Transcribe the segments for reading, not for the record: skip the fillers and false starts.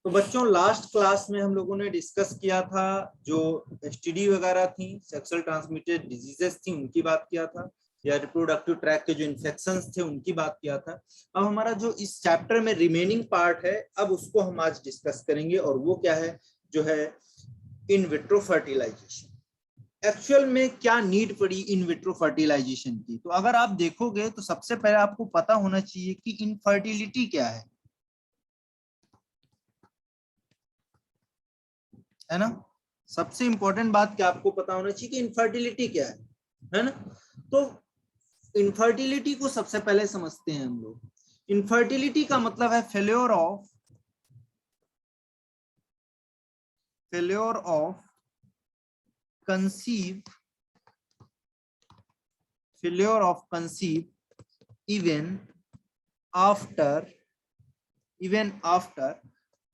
तो बच्चों last class में हम लोगों ने डिस्कस किया था जो एसटीडी वगैरह थी, सेक्सुअल ट्रांसमिटेड डिजीजेस थी, उनकी बात किया था, या रिप्रोडक्टिव ट्रैक के जो इन्फेक्शंस थे उनकी बात किया था। अब हमारा जो इस चैप्टर में रिमेनिंग पार्ट है, अब उसको हम आज डिस्कस करेंगे, और वो क्या है, जो है इन विट्रो फर्टिलाइजेशन। एक्चुअल में क्या नीड पड़ी इन विट्रो फर्टिलाइजेशन की? तो अगर आप देखोगे तो सबसे पहले आपको पता होना चाहिए कि इनफर्टिलिटी क्या है ना। सबसे इंपॉर्टेंट बात क्या आपको पता होना चाहिए कि इनफर्टिलिटी क्या है ना। तो इनफर्टिलिटी को सबसे पहले समझते हैं हम लोग। इनफर्टिलिटी का मतलब है failure of conceive even after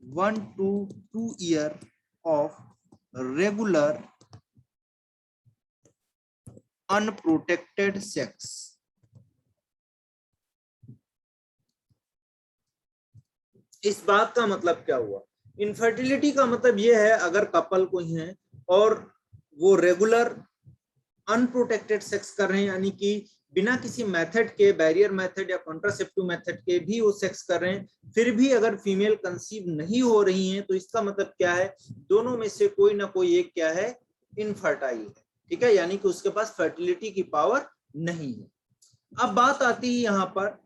1 to 2 year of regular unprotected sex। इस बात का मतलब क्या हुआ? इनफर्टिलिटी का मतलब ये है, अगर कपल कोई है और वो रेगुलर अनप्रोटेक्टेड सेक्स कर रहे हैं, यानी कि बिना किसी मेथड के, बैरियर मेथड या कॉन्ट्रासेप्टिव मेथड के भी वो सेक्स कर रहे हैं, फिर भी अगर फीमेल कंसीव नहीं हो रही हैं, तो इसका मतलब क्या है, दोनों में से कोई ना कोई एक क्या है, इनफर्टाइल है। ठीक है, यानी कि उसके पास फर्टिलिटी की पावर नहीं है। अब बात आती है यहाँ पर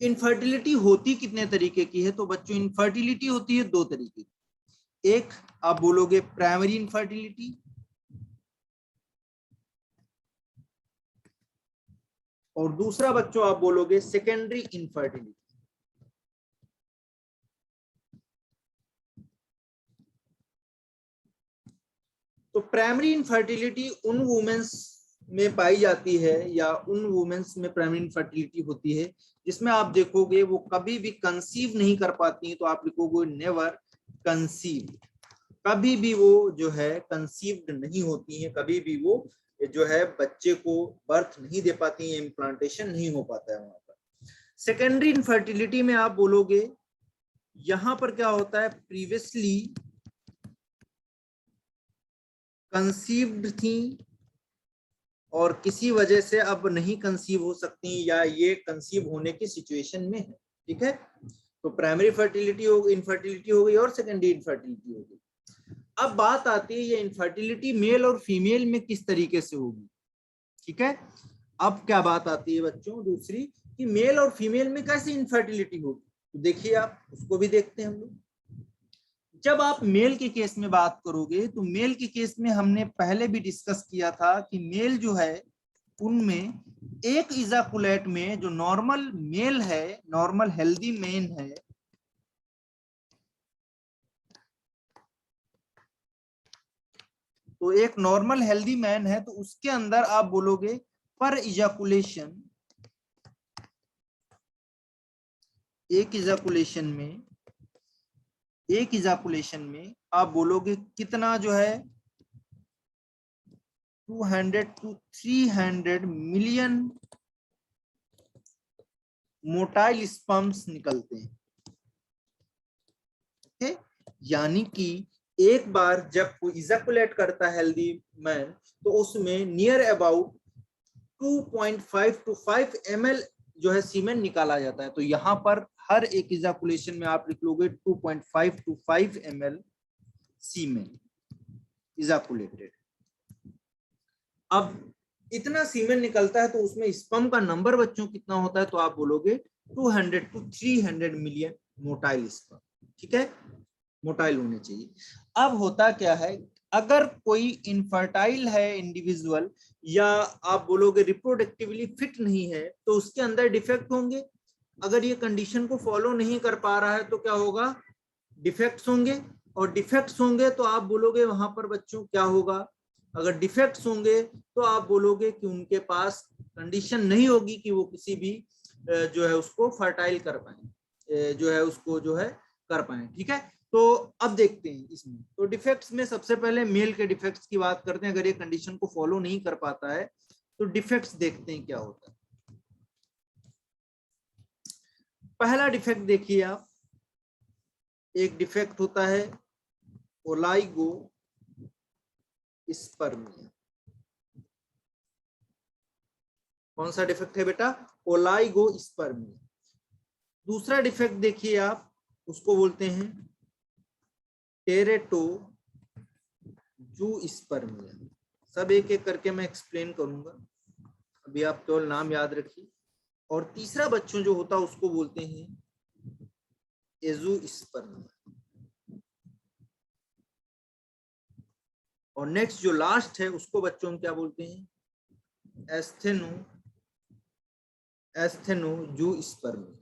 इनफर्टिलिटी होती कितने तरीके की है। तो बच्चों इनफर्टिलिटी होती है दो तरीके की। एक आप बोलोगे प्राइमरी इनफर्टिलिटी, और दूसरा बच्चों आप बोलोगे सेकेंडरी इनफर्टिलिटी। तो प्राइमरी इनफर्टिलिटी उन वुमेन्स में पाई जाती है, या उन वुमेन्स में प्राइमरी इनफर्टिलिटी होती है जिसमें आप देखोगे वो कभी भी कंसीव नहीं कर पाती हैं। तो आप लिखोगे नेवर कंसीव, कभी भी वो जो है कंसीव्ड नहीं होती हैं, कभी भी वो जो है बच्चे को बर्थ नहीं दे पाती हैं, इम्प्लांटेशन नहीं हो पाता है वहां पर। सेकेंडरी इनफर्टिलिटी में आप बोलोगे यहां पर क्या होता है, प्रीवियसली कंसीव्ड थी और किसी वजह से अब नहीं कंसीव हो सकती, या ये कंसीव होने की सिचुएशन में है। ठीक है, तो प्राइमरी फर्टिलिटी हो गई, इनफर्टिलिटी हो गई, और सेकेंडरी इनफर्टिलिटी हो गई। अब बात आती है ये इनफर्टिलिटी मेल और फीमेल में किस तरीके से होगी। ठीक है, अब क्या बात आती है बच्चों दूसरी, कि मेल और फीमेल में कैसे इनफर्टिलिटी होगी। तो देखिए आप उसको भी देखते हैं हम लोग। जब आप मेल के केस में बात करोगे, तो मेल के केस में हमने पहले भी डिस्कस किया था कि मेल जो है उनमें एक इजाकुलेट में जो नॉर्मल मेल है, नॉर्मल हेल्दी मेन है, तो एक नॉर्मल हेल्दी मैन है, तो उसके अंदर आप बोलोगे पर इजाकुलेशन, एक इजाकुलेशन में आप बोलोगे कितना जो है 200 to 300 मिलियन मोटाइल स्पर्म्स निकलते हैं। ठीक है, यानी कि एक बार जब कोई इजैकुलेट करता है हेल्दी मैन, तो उसमें नियर अबाउट 2.5 to 5 ml जो है सीमेन निकाला जाता है। तो यहाँ पर हर एक इजैकुलेशन में आप लिख लोगे 2.5 to 5 ml सीमेन इजैकुलेटेड। अब इतना सीमेन निकलता है तो उसमें स्पर्म का नंबर बच्चों कितना होता है, तो आप बोलोगे 200 to 300 मिलियन मोटाइल स्पर्म। ठीक है, मोटाइल होने चाहिए। अब होता क्या है, अगर कोई इनफर्टाइल है इंडिविजुअल, या आप बोलोगे रिप्रोडक्टिवली फिट नहीं है, तो उसके अंदर डिफेक्ट होंगे। अगर ये कंडीशन को फॉलो नहीं कर पा रहा है तो क्या होगा, डिफेक्ट्स होंगे। और डिफेक्ट्स होंगे तो आप बोलोगे वहां पर बच्चों क्या होगा, अगर डिफेक्ट्स होंगे तो आप बोलोगे कि उनके पास कंडीशन नहीं होगी कि वो किसी भी जो है उसको फर्टाइल कर पाए, जो है उसको जो है कर पाए। ठीक है, तो अब देखते हैं इसमें। तो डिफेक्ट्स में सबसे पहले मेल के डिफेक्ट्स की बात करते हैं। अगर ये कंडीशन को फॉलो नहीं कर पाता है तो डिफेक्ट्स देखते हैं क्या होता है। पहला डिफेक्ट देखिए आप, एक डिफेक्ट होता है ओलाइगो स्पर्मिया। कौन सा डिफेक्ट है बेटा? ओलाइगो स्पर्मिया। दूसरा डिफेक्ट देखिए आप, उसको बोलते हैं टेरेटो जू स्पर्मिया। सब एक एक करके मैं एक्सप्लेन करूंगा, अभी आप केवल नाम याद रखिए। और तीसरा बच्चों जो होता है उसको बोलते हैं एजोस्पर्मिया। और नेक्स्ट जो लास्ट है उसको बच्चों हम क्या बोलते हैं? एस्थेनोजूस्पर्मिया।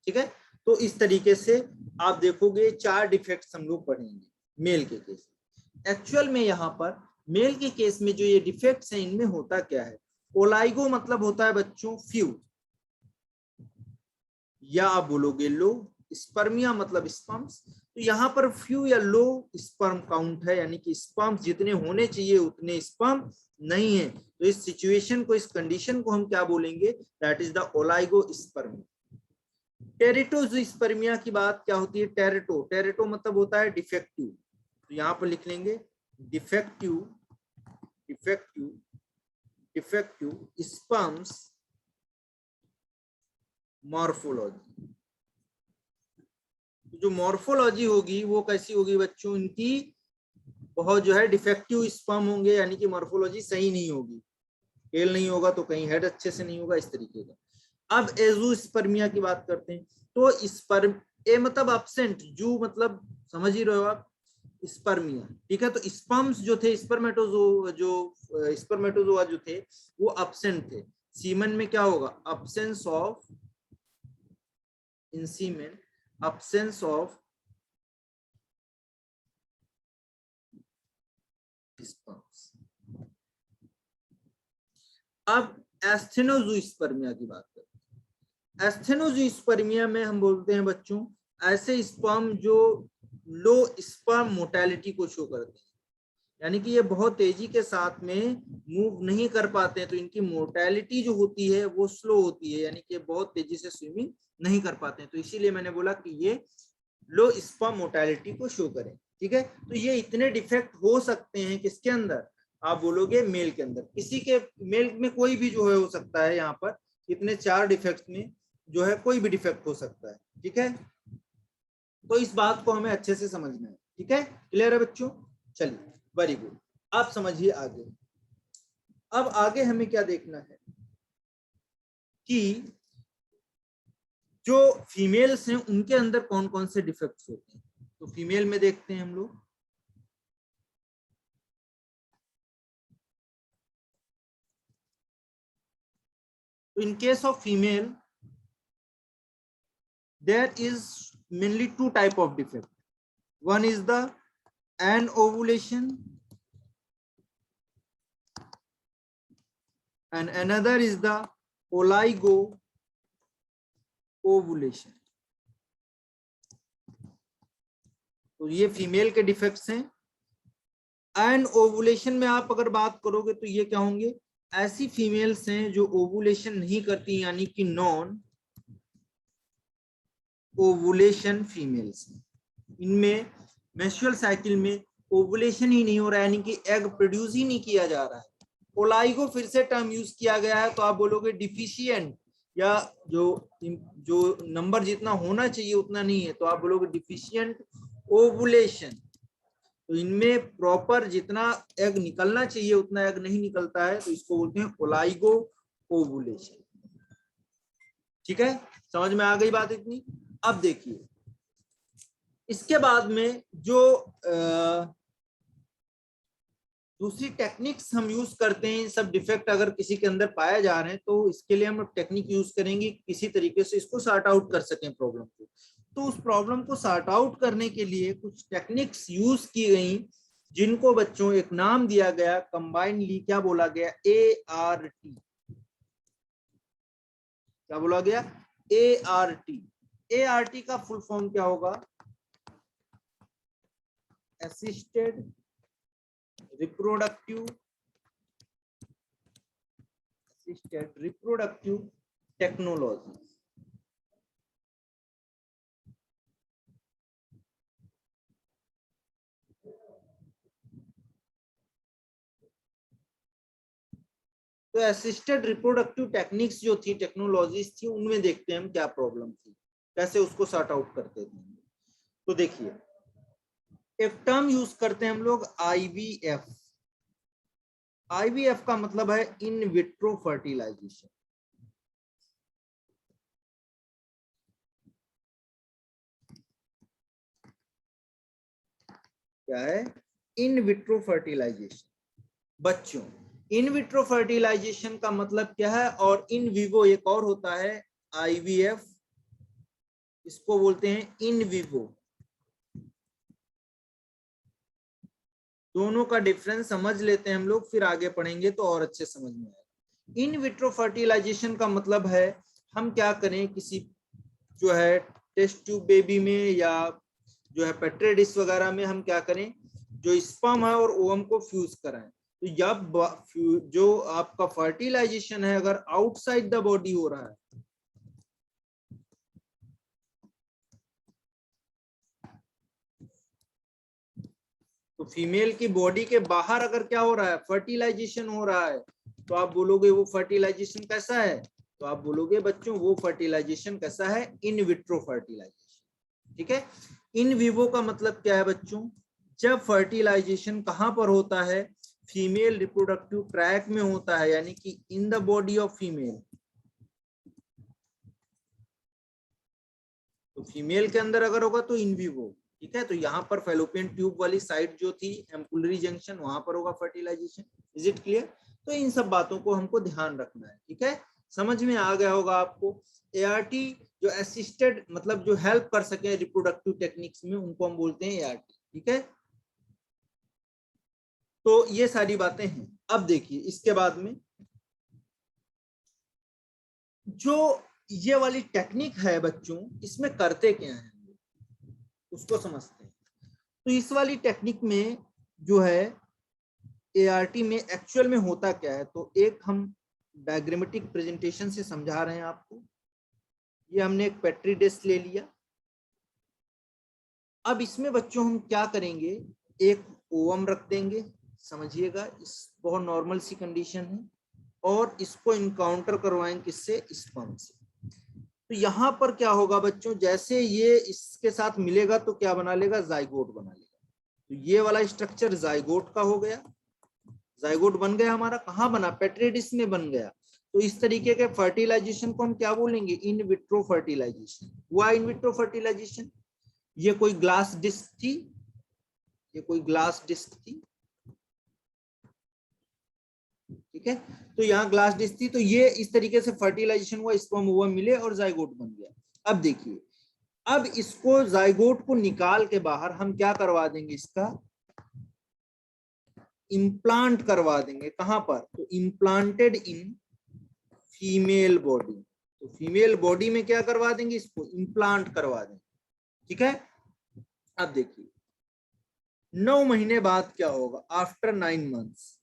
ठीक है, तो इस तरीके से आप देखोगे 4 डिफेक्ट्स हम लोग पढ़ेंगे मेल के केस। एक्चुअल में यहाँ पर मेल के केस में जो ये डिफेक्ट्स हैं इनमें होता क्या है? ओलाइगो मतलब होता है बच्चों फ्यू, या आप बोलोगे लो। स्पर्मिया मतलब स्पर्म्स। तो यहाँ पर फ्यू या लो स्पर्म काउंट है, यानी कि स्पर्म्स जितने होने चाहिए उतने स्पर्म नहीं है। तो इस सिचुएशन को, इस कंडीशन को हम क्या बोलेंगे? That is the oligospermia. Teratozoospermia की बात क्या होती है? टेरेटो, टेरेटो मतलब होता है डिफेक्टिव। तो यहाँ पर लिख लेंगे defective, defective, defective sperms morphology. जो मॉर्फोलॉजी होगी वो कैसी होगी बच्चों? इनकी बहुत जो है डिफेक्टिव स्पर्म होंगे, यानी कि मॉर्फोलॉजी सही नहीं होगी, टेल नहीं होगा तो कहीं हेड अच्छे से नहीं होगा, इस तरीके का। अब एजोस्पर्मिया की बात करते हैं। तो स्पर्म, ए मतलब एब्सेंट, जू मतलब समझ ही रहे हो आप, स्पर्मिया। ठीक है, तो स्पर्म्स जो थे, स्पर्मेटोजोआ जो थे वो एब्सेंट थे। सीमन में क्या होगा? Absence of, in semen absence of sperms। अब एस्थेनोजूस्पर्मिया की बात करते हैं। एस्थेनोजूस्पर्मिया में हम बोलते हैं बच्चों ऐसे स्पर्म जो लो स्पर्म मोटेलिटी को शो करते हैं, यानी कि ये बहुत तेजी के साथ में मूव नहीं कर पाते हैं, तो इनकी मोटेलिटी जो होती है वो स्लो होती है, यानी कि बहुत तेजी से स्विमिंग नहीं कर पाते हैं। तो इसीलिए मैंने बोला कि ये लो स्पर्म मोटेलिटी को शो करें। ठीक है, तो ये इतने डिफेक्ट हो सकते हैं किसके अंदर? आप बोलोगे मेल के अंदर। किसी के मेल में कोई भी जो है हो सकता है, यहाँ पर इतने 4 डिफेक्ट में जो है कोई भी डिफेक्ट हो सकता है। ठीक है, तो इस बात को हमें अच्छे से समझना है। ठीक है, क्लियर है बच्चों? चलिए, वेरी गुड। आप समझिए आगे। अब आगे हमें क्या देखना है कि जो फीमेल्स हैं उनके अंदर कौन कौन से डिफेक्ट्स होते हैं। तो फीमेल में देखते हैं हम लोग। तो in case of female there is mainly 2 type of defect. One is the anovulation and another is the oligo-ovulation. तो ये फीमेल के डिफेक्ट्स हैं। एंड ओवुलेशन में आप अगर बात करोगे तो ये क्या होंगे? ऐसी फीमेल्स हैं जो ओवुलेशन नहीं करती, यानी कि नॉन ओवुलेशन फीमेल्स। इनमें मेंस्ट्रुअल साइकिल में ओवुलेशन ही नहीं हो रहा है, यानी कि एग प्रोड्यूस ही नहीं किया जा रहा है। ओलाइगो फिर से टर्म यूज किया गया है, तो आप बोलोगे डिफिशिएंट, या जो नंबर जितना होना चाहिए उतना नहीं है, तो आप बोलोगे डिफिशिएंट ओवुलेशन। तो इनमें प्रॉपर जितना एग निकलना चाहिए उतना एग नहीं निकलता है, तो इसको बोलते हैं ओलाइगो ओवुलेशन। ठीक है, समझ में आ गई बात इतनी? अब देखिए इसके बाद में जो दूसरी टेक्निक्स हम यूज करते हैं, सब डिफेक्ट अगर किसी के अंदर पाए जा रहे हैं तो इसके लिए हम टेक्निक यूज करेंगे, किसी तरीके से इसको सॉर्ट आउट कर सकें प्रॉब्लम को। तो उस प्रॉब्लम को सॉर्ट आउट करने के लिए कुछ टेक्निक्स यूज की गई, जिनको बच्चों एक नाम दिया गया कंबाइनली, क्या बोला गया? ART। क्या बोला गया? ART। ART का फुल फॉर्म क्या होगा? Assisted reproductive technology. तो असिस्टेड रिप्रोडक्टिव टेक्निक्स जो थी, टेक्नोलॉजीज थी, उनमें देखते हैं हम क्या प्रॉब्लम थी, कैसे उसको सॉर्ट आउट करते थे। तो देखिए एक टर्म यूज करते हैं हम लोग आईवीएफ। आईवीएफ का मतलब है इन विट्रो फर्टिलाइजेशन। क्या है? In vitro fertilization. बच्चों इन विट्रो फर्टिलाइजेशन का मतलब क्या है? और इन विवो एक और होता है आईवीएफ, इसको बोलते हैं इन विवो। दोनों का डिफरेंस समझ लेते हैं हम लोग, फिर आगे पढ़ेंगे तो और अच्छे समझ में आएगा। इन विट्रो फर्टिलाइजेशन का मतलब है हम क्या करें, किसी जो है टेस्ट ट्यूब बेबी में या जो है पेट्री डिश वगैरह में हम क्या करें, जो स्पर्म है और ओवम को फ्यूज कराएं। तो जब जो आपका फर्टिलाइजेशन है अगर आउटसाइड द बॉडी हो रहा है, तो फीमेल की बॉडी के बाहर अगर क्या हो रहा है, फर्टिलाइजेशन हो रहा है, तो आप बोलोगे वो फर्टिलाइजेशन कैसा है? तो आप बोलोगे बच्चों वो फर्टिलाइजेशन कैसा है? In vitro fertilization. ठीक है। इन विवो का मतलब क्या है बच्चों? जब फर्टिलाइजेशन कहां पर होता है? फीमेल रिप्रोडक्टिव ट्रैक में होता है, यानी कि in the body of female. तो फीमेल के अंदर अगर होगा तो इन विवो। ठीक है। तो यहाँ पर फेलोपियन ट्यूब वाली साइड जो थी एम्पुलरी जंक्शन, वहां पर होगा फर्टिलाइजेशन। Is it clear? तो इन सब बातों को हमको ध्यान रखना है। ठीक है, समझ में आ गया होगा आपको। एआरटी जो असिस्टेड मतलब जो हेल्प कर सके रिप्रोडक्टिव टेक्निक्स में, उनको हम बोलते हैं एआरटी। ठीक है, तो ये सारी बातें हैं। अब देखिए इसके बाद में जो ये वाली टेक्निक है बच्चों, इसमें करते क्या है उसको समझते हैं। तो इस वाली टेक्निक में जो है एआरटी में एक्चुअल में होता क्या है, तो एक हम डायग्रामेटिक प्रेजेंटेशन से समझा रहे हैं आपको। ये हमने एक पेट्री डिश ले लिया। अब इसमें बच्चों हम क्या करेंगे, एक ओवम रख देंगे, समझिएगा इस बहुत नॉर्मल सी कंडीशन है, और इसको इनकाउंटर करवाएंगे किससे? स्पर्म से। तो यहाँ पर क्या होगा बच्चों, जैसे ये इसके साथ मिलेगा तो क्या बना लेगा? जाइगोट बना लेगा। तो ये वाला स्ट्रक्चर जाइगोट का हो गया। जाइगोट बन गया हमारा, कहाँ बना? पेट्री डिश में बन गया। तो इस तरीके के फर्टिलाइजेशन को हम क्या बोलेंगे? In vitro fertilization. हुआ इन विट्रो फर्टिलाइजेशन। ये कोई ग्लास डिस्क थी, ये कोई ग्लास डिस्क थी। ठीक है, तो यहाँ ग्लास डिस्क थी, तो ये इस तरीके से फर्टिलाइजेशन हुआ, स्पर्म हुआ, मिले और जाइगोट बन गया। अब देखिए, अब इसको जाइगोट को निकाल के बाहर हम क्या करवा देंगे? इसका इम्प्लांट करवा देंगे। कहां पर? तो इम्प्लांटेड इन फीमेल बॉडी। तो फीमेल बॉडी में क्या करवा देंगे? इसको इम्प्लांट करवा देंगे। ठीक है, अब देखिए 9 महीने बाद क्या होगा? आफ्टर 9 मंथ्स,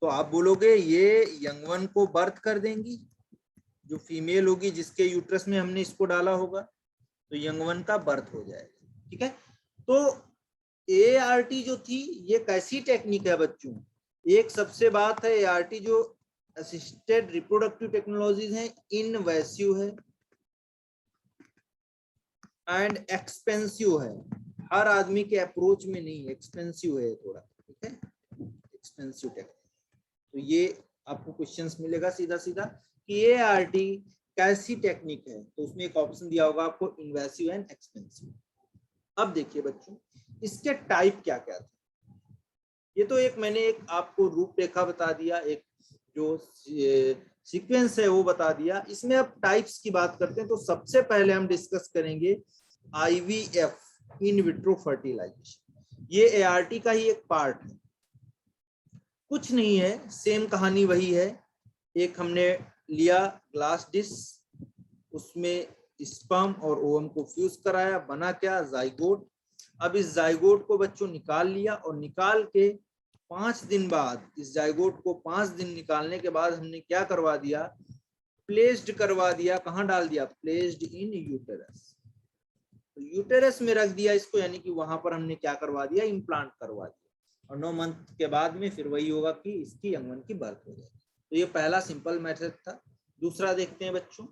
तो आप बोलोगे ये यंग वन को बर्थ कर देंगी, जो फीमेल होगी जिसके यूट्रस में हमने इसको डाला होगा, तो यंग वन का बर्थ हो जाएगा। ठीक है, तो एआरटी जो थी ये कैसी टेक्निक है बच्चों? एक सबसे बात है, एआरटी जो असिस्टेड रिप्रोडक्टिव टेक्नोलॉजीज हैं, इनवेसिव है एंड एक्सपेंसिव है। हर आदमी के अप्रोच में नहीं, एक्सपेंसिव है थोड़ा। ठीक है, एक्सपेंसिव टेक्निक। तो ये आपको क्वेश्चंस मिलेगा सीधा सीधा कि एआरटी कैसी टेक्निक है, तो उसमें एक ऑप्शन दिया होगा आपको, इन्वेसिव एंड एक्सपेंसिव। अब देखिए बच्चों इसके टाइप क्या क्या थे। ये तो एक मैंने एक आपको रूपरेखा बता दिया, एक जो सीक्वेंस है वो बता दिया। इसमें अब टाइप्स की बात करते हैं, तो सबसे पहले हम डिस्कस करेंगे आईवीएफ, इन विट्रो फर्टिलाइजेशन। ये एआरटी का ही एक पार्ट है, कुछ नहीं है, सेम कहानी वही है। एक हमने लिया ग्लास डिश, उसमें स्पर्म और ओवम को फ्यूज कराया, बना क्या? जाइगोट। अब इस जाइगोट को बच्चों निकाल लिया, और निकाल के 5 दिन बाद इस जाइगोट को 5 दिन निकालने के बाद हमने क्या करवा दिया, प्लेस्ड करवा दिया। कहाँ डाल दिया, प्लेस्ड इन यूटेरस। तो यूटेरस में रख दिया इसको, यानी कि वहां पर हमने क्या करवा दिया, इम्प्लांट करवा दिया। और 9 मंथ के बाद में फिर वही होगा कि इसकी यंग वन की बर्थ हो जाएगी। तो ये पहला सिंपल मेथड था। दूसरा देखते हैं बच्चों,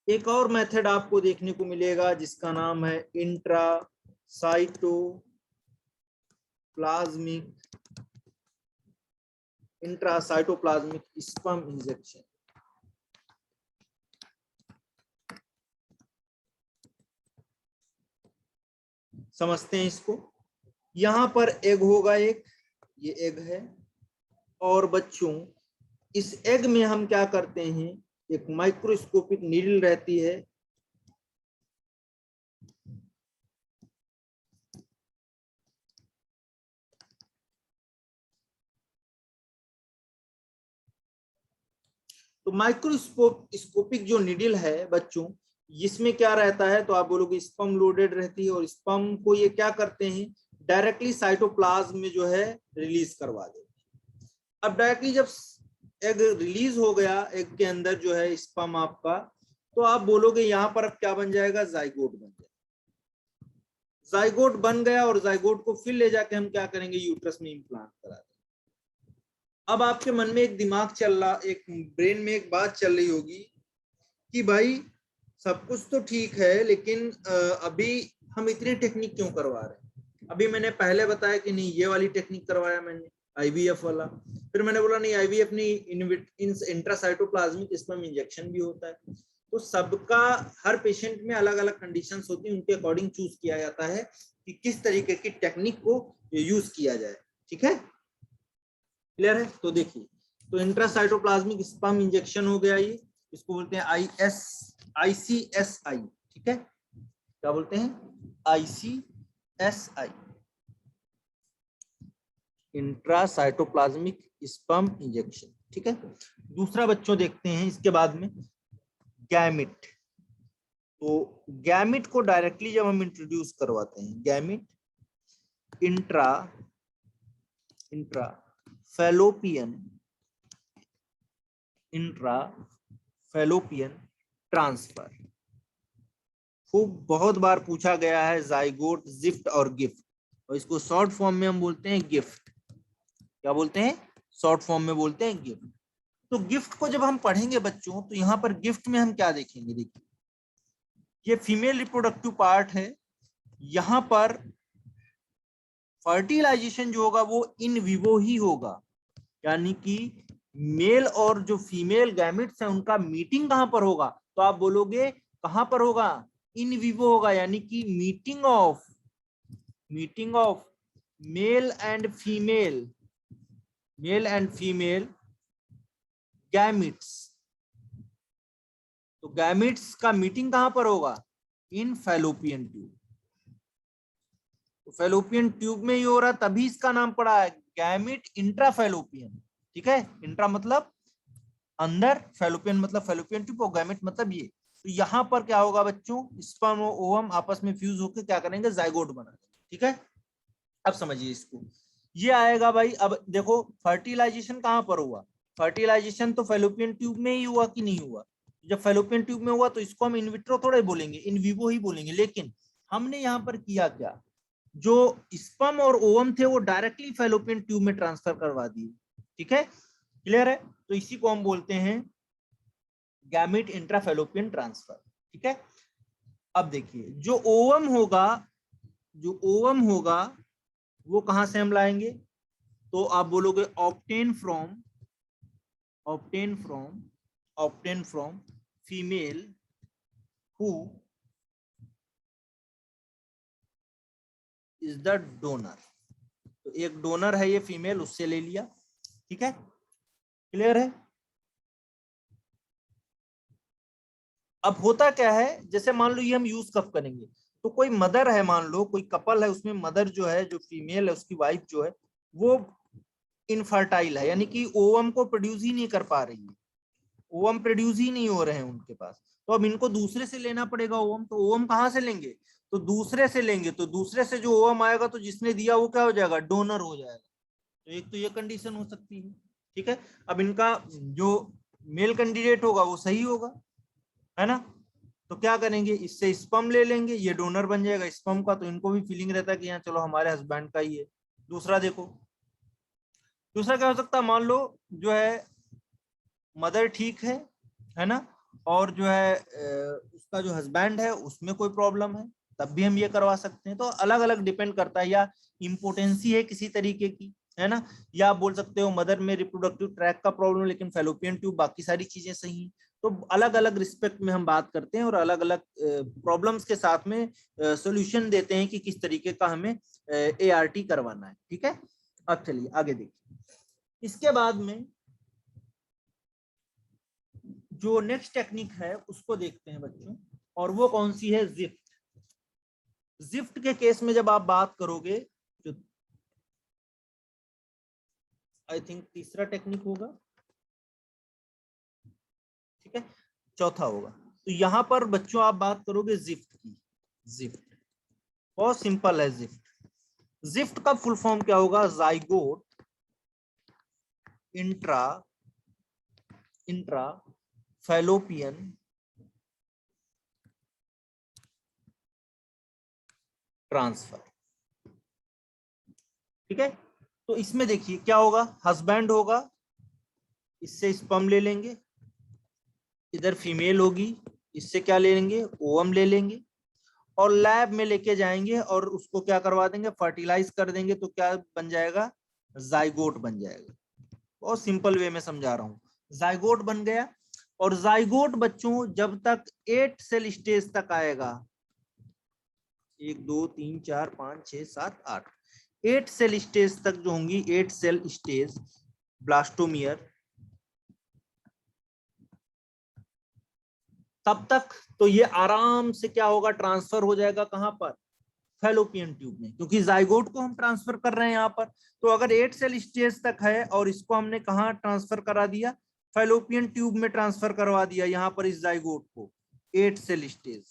एक और मेथड आपको देखने को मिलेगा जिसका नाम है इंट्रासाइटोप्लाज्मिक स्पर्म इंजेक्शन। समझते हैं इसको। यहां पर एग होगा एक, ये एग है, और बच्चों इस एग में हम क्या करते हैं, एक माइक्रोस्कोपिक नीडल रहती है। तो माइक्रोस्कोपिक जो नीडल है बच्चों, इसमें क्या रहता है, तो आप बोलोगे स्पर्म लोडेड रहती है, और स्पर्म को ये क्या करते हैं, डायरेक्टली साइटोप्लाज्म में जो है रिलीज करवा देते हैं। अब डायरेक्टली जब एग रिलीज हो गया, एग के अंदर जो है स्पर्म आपका, तो आप बोलोगे यहाँ पर अब क्या बन जाएगा, जाइगोट बन जाएगा। जाइगोट बन गया, और जाइगोट को फिर ले जाके हम क्या करेंगे, यूट्रस में इम्प्लांट करा देंगे। अब आपके मन में एक दिमाग चल रहा, एक ब्रेन में एक बात चल रही होगी कि भाई सब कुछ तो ठीक है, लेकिन अभी हम इतनी टेक्निक क्यों करवा रहे हैं। अभी मैंने पहले बताया कि नहीं ये वाली टेक्निक करवाया मैंने, आईवीएफ वाला, फिर मैंने बोला नहीं आईवीएफ नहीं, इंट्रासाइटोप्लाज्मिक स्पर्म इंजेक्शन भी होता है। तो सबका, हर पेशेंट में अलग अलग कंडीशंस होती है, उनके अकॉर्डिंग चूज किया जाता है कि किस तरीके की टेक्निक को यूज किया जाए। ठीक है, क्लियर है। तो देखिए, तो इंट्रासाइटोप्लाज्मिक स्पर्म इंजेक्शन हो गया, ये इसको बोलते हैं ICSI। ठीक है, क्या बोलते हैं, ICSI, इंट्रासाइटोप्लाज्मिक स्पर्म इंजेक्शन। ठीक है, दूसरा बच्चों देखते हैं इसके बाद में गैमिट। तो गैमिट को डायरेक्टली जब हम इंट्रोड्यूस करवाते हैं, गैमिट इंट्राफैलोपियन ट्रांसफर। खूब बहुत बार पूछा गया है, जाइगोट, जिफ्ट और गिफ्ट, और इसको शॉर्ट फॉर्म में हम बोलते हैं गिफ्ट। क्या बोलते हैं, शॉर्ट फॉर्म में बोलते हैं गिफ्ट। तो गिफ्ट को जब हम पढ़ेंगे बच्चों, तो यहाँ पर गिफ्ट में हम क्या देखेंगे, देखिए ये फीमेल रिप्रोडक्टिव पार्ट है, यहाँ पर फर्टिलाइजेशन जो होगा वो इन विवो ही होगा, यानी कि मेल और जो फीमेल गैमेट्स हैं उनका मीटिंग कहां पर होगा, तो आप बोलोगे कहां पर होगा, इन विवो होगा, यानी कि meeting of male and female gametes. तो गैमेट्स का मीटिंग कहां पर होगा, इन फैलोपियन ट्यूब। तो फैलोपियन ट्यूब में ही हो रहा, तभी इसका नाम पड़ा है गैमेट इंट्राफैलोपियन। ठीक है, इंट्रा मतलब अंदर, फैलोपियन मतलब फैलोपियन ट्यूब, और गैमेट मतलब ये। तो यहाँ पर क्या होगा बच्चों, स्पर्म और ओवम आपस में फ्यूज होकर क्या करेंगे, जाइगोट बना देंगे। ठीक है, अब समझिए इसको, ये आएगा भाई। अब देखो फर्टिलाइजेशन कहां पर हुआ, फर्टिलाइजेशन तो फैलोपियन ट्यूब में ही हुआ कि नहीं हुआ। जब फैलोपियन ट्यूब में हुआ तो इसको हम इनविट्रो थोड़े बोलेंगे, इन विवो ही बोलेंगे। लेकिन हमने यहाँ पर किया क्या, जो स्पर्म और ओवम थे वो डायरेक्टली फैलोपियन ट्यूब में ट्रांसफर करवा दिए। ठीक है, क्लियर है। तो इसी को हम बोलते हैं गैमेट इंट्राफैलोपियन ट्रांसफर। ठीक है, अब देखिए जो ओवम होगा वो कहां से हम लाएंगे, तो आप बोलोगे obtain from female who is the donor. तो एक डोनर है ये फीमेल, उससे ले लिया। ठीक है, क्लियर है। अब होता क्या है, जैसे मान लो ये हम यूज कब करेंगे, तो कोई मदर है, मान लो कोई कपल है, उसमें मदर जो है, जो फीमेल है, उसकी वाइफ जो है वो इनफर्टाइल है, यानी कि ओवम को प्रोड्यूस ही नहीं कर पा रही है, ओवम प्रोड्यूस ही नहीं हो रहे हैं उनके पास। तो अब इनको दूसरे से लेना पड़ेगा ओवम। तो ओवम कहाँ से लेंगे, तो दूसरे से लेंगे। तो दूसरे से जो ओवम आएगा, तो जिसने दिया वो क्या हो जाएगा, डोनर हो जाएगा। तो एक तो ये कंडीशन हो सकती है, ठीक है। अब इनका जो मेल कैंडिडेट होगा वो सही होगा, है ना, तो क्या करेंगे, इससे स्पर्म ले लेंगे, ये डोनर बन जाएगा स्पर्म का, तो इनको भी फीलिंग रहता है कि यहाँ चलो हमारे हस्बैंड का ही है। दूसरा देखो, दूसरा क्या हो सकता है, मान लो जो है मदर ठीक है ना, और जो है उसका जो हस्बैंड है उसमें कोई प्रॉब्लम है, तब भी हम ये करवा सकते हैं। तो अलग अलग डिपेंड करता है, या इम्पोर्टेंसी है किसी तरीके की, है ना, या आप बोल सकते हो मदर में रिप्रोडक्टिव ट्रैक का प्रॉब्लम लेकिन फैलोपियन ट्यूब बाकी सारी चीजें सही हैं। तो अलग अलग रिस्पेक्ट में हम बात करते हैं और अलग अलग प्रॉब्लम्स के साथ में सोल्यूशन देते हैं कि किस तरीके का हमें ART करवाना है, ठीक है। अब चलिए आगे देखिए, इसके बाद में जो नेक्स्ट टेक्निक है उसको देखते हैं बच्चों, और वो कौन सी है, जिफ्ट। जिफ्ट के केस में जब आप बात करोगे, जो आई थिंक तीसरा टेक्निक होगा, ठीक है, चौथा होगा। तो यहां पर बच्चों आप बात करोगे जिफ्ट की। जिफ्ट बहुत सिंपल है। जिफ्ट का फुल फॉर्म क्या होगा, जाइगोट इंट्रा फैलोपियन ट्रांसफर, ठीक है। तो इसमें देखिए क्या होगा, हस्बैंड होगा, इससे स्पर्म ले लेंगे, इधर फीमेल होगी, इससे क्या ले लेंगे, ओवम ले लेंगे, और लैब में लेके जाएंगे और उसको क्या करवा देंगे, फर्टिलाइज कर देंगे, तो क्या बन जाएगा, जाइगोट बन जाएगा। बहुत सिंपल वे में समझा रहा हूं, जाइगोट बन गया। और जाइगोट बच्चों जब तक 8 सेल स्टेज तक आएगा, 1 2 3 4 5 6 7 8 8 सेल स्टेज तक जो होंगी, 8 सेल स्टेज ब्लास्टोमियर, तब तक तो ये आराम से क्या होगा, ट्रांसफर हो जाएगा कहां पर, फैलोपियन ट्यूब में, क्योंकि जाइगोट को हम ट्रांसफर कर रहे हैं यहाँ पर। तो अगर 8 सेल स्टेज तक है और इसको हमने कहा ट्रांसफर करा दिया, फैलोपियन ट्यूब में ट्रांसफर करवा दिया यहाँ पर इस जाइगोट को, 8 सेल स्टेज,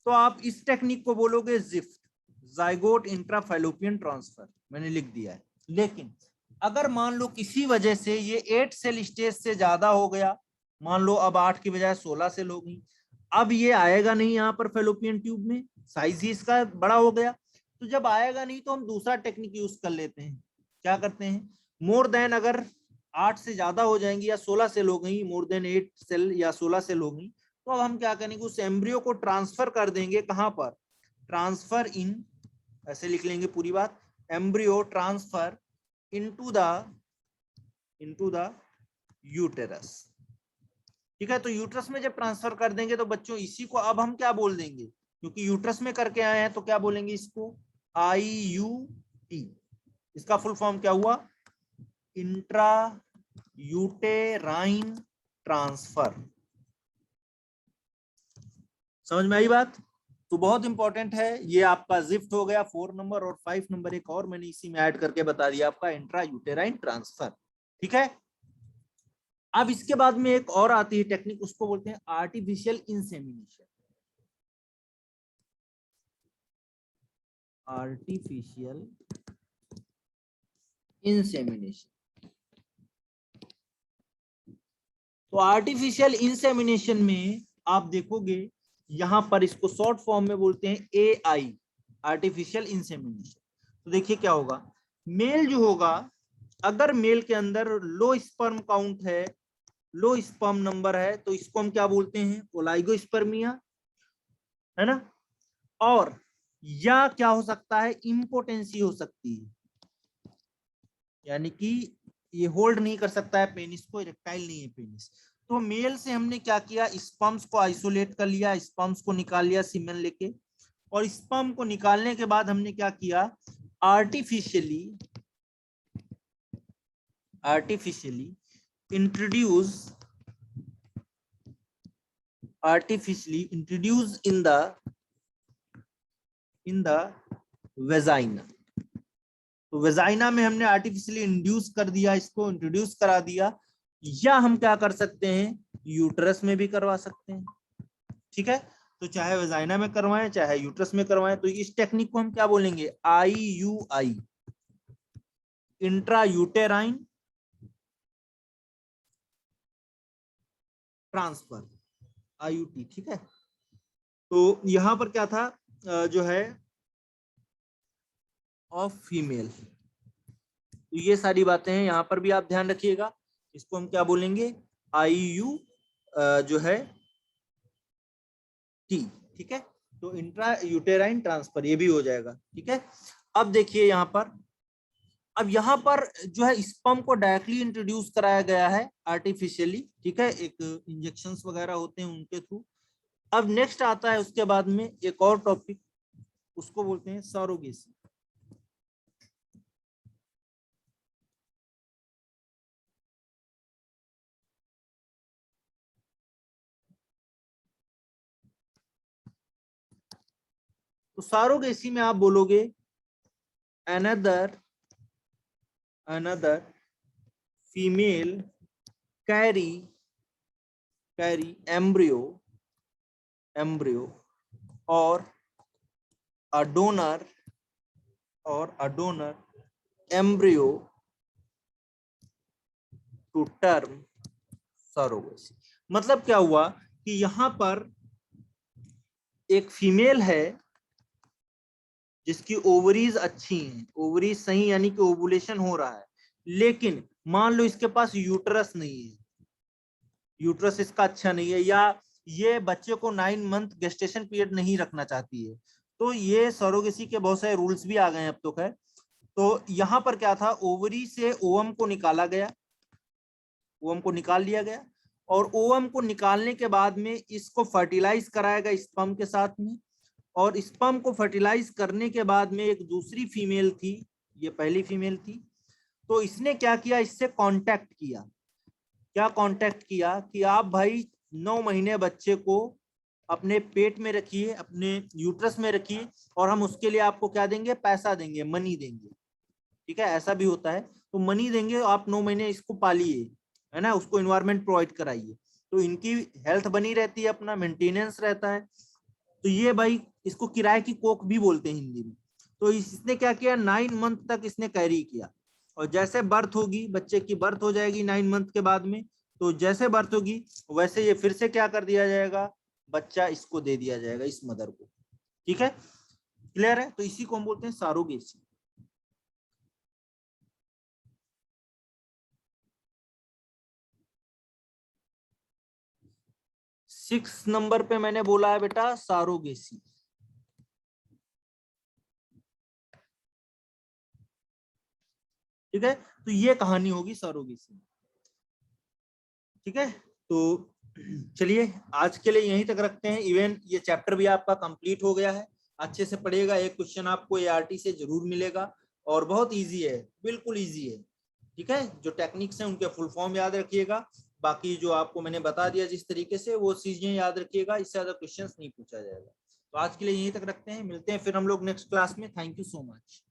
तो आप इस टेक्निक को बोलोगे gift, zygote intra fallopian transfer, मैंने लिख दिया है। लेकिन अगर मान लो किसी वजह से ये 8 सेल स्टेज से ज्यादा हो गया, मान लो अब 8 की बजाय 16 सेल हो गई, अब ये आएगा नहीं यहाँ पर फैलोपियन ट्यूब में, साइज ही इसका बड़ा हो गया, तो जब आएगा नहीं तो हम दूसरा टेक्निक यूज कर लेते हैं। क्या करते हैं, मोर देन अगर 8 से ज्यादा हो जाएंगी या 16 सेल हो गई, मोर देन 8 सेल या 16 सेल हो गई, तो अब हम क्या करेंगे, उस एम्ब्रियो को ट्रांसफर कर देंगे कहां पर, ट्रांसफर इन, ऐसे लिख लेंगे पूरी बात, embryo transfer into the uterus, ठीक है। तो यूट्रस में जब ट्रांसफर कर देंगे तो बच्चों इसी को अब हम क्या बोल देंगे, क्योंकि यूट्रस में करके आए हैं तो क्या बोलेंगे इसको, IUT। इसका फुल फॉर्म क्या हुआ, इंट्रा यूटेराइन ट्रांसफर। समझ में आई बात। तो बहुत इंपॉर्टेंट है ये आपका जिफ्ट हो गया 4 नंबर, और 5 नंबर एक और मैंने इसी में ऐड करके बता दिया आपका, इंट्रा यूटेराइन ट्रांसफर, ठीक है। अब इसके बाद में एक और आती है टेक्निक, उसको बोलते हैं आर्टिफिशियल इंसेमिनेशन। आर्टिफिशियल इंसेमिनेशन, तो आर्टिफिशियल इंसेमिनेशन में आप देखोगे यहां पर इसको शॉर्ट फॉर्म में बोलते हैं AI, आर्टिफिशियल इंसेमिनेशन। तो देखिए क्या होगा, मेल जो होगा, अगर मेल के अंदर लो स्पर्म काउंट है, लो स्पर्म नंबर है, तो इसको हम क्या बोलते हैं, ओलाइगोस्पर्मिया, है ना। और या क्या हो सकता है, इम्पोटेंसी हो सकती है, यानी कि ये होल्ड नहीं कर सकता है पेनिस को, इरेक्टाइल नहीं है पेनिस। तो मेल से हमने क्या किया, स्पर्म्स को आइसोलेट कर लिया, स्पर्म्स को निकाल लिया सीमेन लेके, और स्पर्म को निकालने के बाद हमने क्या किया, artificially introduce in the vagina. तो वेजाइना में हमने आर्टिफिशियली इंड्यूस कर दिया, इसको इंट्रोड्यूस करा दिया, या हम क्या कर सकते हैं, यूट्रस में भी करवा सकते हैं, ठीक है। तो चाहे वेजाइना में करवाएं चाहे यूट्रस में करवाएं, तो इस टेक्निक को हम क्या बोलेंगे, IUI, इंट्रायूटेराइन ट्रांसफर, IUT, ठीक है। तो यहां पर क्या था, जो है ऑफ फीमेल, तो ये सारी बातें हैं, यहां पर भी आप ध्यान रखिएगा। इसको हम क्या बोलेंगे, IU जो है T, ठीक है। तो इंट्रा यूटेराइन ट्रांसफर ये भी हो जाएगा, ठीक है। अब देखिए यहाँ पर, अब यहाँ पर जो है स्पर्म को डायरेक्टली इंट्रोड्यूस कराया गया है आर्टिफिशियली, ठीक है, एक इंजेक्शंस वगैरह होते हैं उनके थ्रू। अब नेक्स्ट आता है उसके बाद में एक और टॉपिक, उसको बोलते हैं सरोगेसी। तो सरोगेसी में आप बोलोगे another female carry embryo or a donor embryo to term surrogacy. मतलब क्या हुआ कि यहां पर एक फीमेल है जिसकी ओवरीज अच्छी हैं, ओवरीज सही यानी कि ओवुलेशन हो रहा है, लेकिन मान लो इसके पास यूट्रस नहीं है, यूट्रस इसका अच्छा नहीं है, या ये बच्चे को 9 मंथ गेस्टेशन पीरियड नहीं रखना चाहती है, तो ये सरोगेसी के बहुत सारे रूल्स भी आ गए हैं अब तो खैर। तो यहाँ पर क्या था, ओवरी से ओवम को निकाला गया, ओवम को निकाल लिया गया, और ओवम को निकालने के बाद में इसको फर्टिलाइज कराया गया स्पर्म के साथ में, और स्पर्म को फर्टिलाइज करने के बाद में एक दूसरी फीमेल थी, ये पहली फीमेल थी, तो इसने क्या किया, इससे कांटेक्ट किया। क्या कांटेक्ट किया कि आप भाई 9 महीने बच्चे को अपने पेट में रखिए, अपने यूट्रस में रखिए, और हम उसके लिए आपको क्या देंगे, पैसा देंगे, मनी देंगे, ठीक है, ऐसा भी होता है। तो मनी देंगे, आप 9 महीने इसको पालिए, है ना, उसको इन्वायरमेंट प्रोवाइड कराइए, तो इनकी हेल्थ बनी रहती है, अपना मेंटेनेंस रहता है। तो ये भाई इसको किराए की कोख भी बोलते हैं हिंदी में। तो इसने क्या किया, 9 मंथ तक इसने कैरी किया, और जैसे बर्थ होगी, बच्चे की बर्थ हो जाएगी 9 मंथ के बाद में, तो जैसे बर्थ होगी वैसे ये फिर से क्या कर दिया जाएगा, बच्चा इसको दे दिया जाएगा, इस मदर को, ठीक है, क्लियर है। तो इसी को हम बोलते हैं सरोगेसी। सिक्स नंबर पे मैंने बोला है बेटा सरोगेसी, ठीक है। तो ये कहानी होगी सरोगेसी, ठीक है। तो चलिए आज के लिए यहीं तक रखते हैं, इवन ये चैप्टर भी आपका कंप्लीट हो गया है। अच्छे से पढ़िएगा, एक क्वेश्चन आपको ART से जरूर मिलेगा, और बहुत इजी है, बिल्कुल इजी है, ठीक है। जो टेक्निक्स हैं उनके फुल फॉर्म याद रखिएगा, बाकी जो आपको मैंने बता दिया जिस तरीके से, वो चीजें याद रखिएगा, इससे ज्यादा क्वेश्चंस नहीं पूछा जाएगा। तो आज के लिए यहीं तक रखते हैं, मिलते हैं फिर हम लोग नेक्स्ट क्लास में। Thank you so much.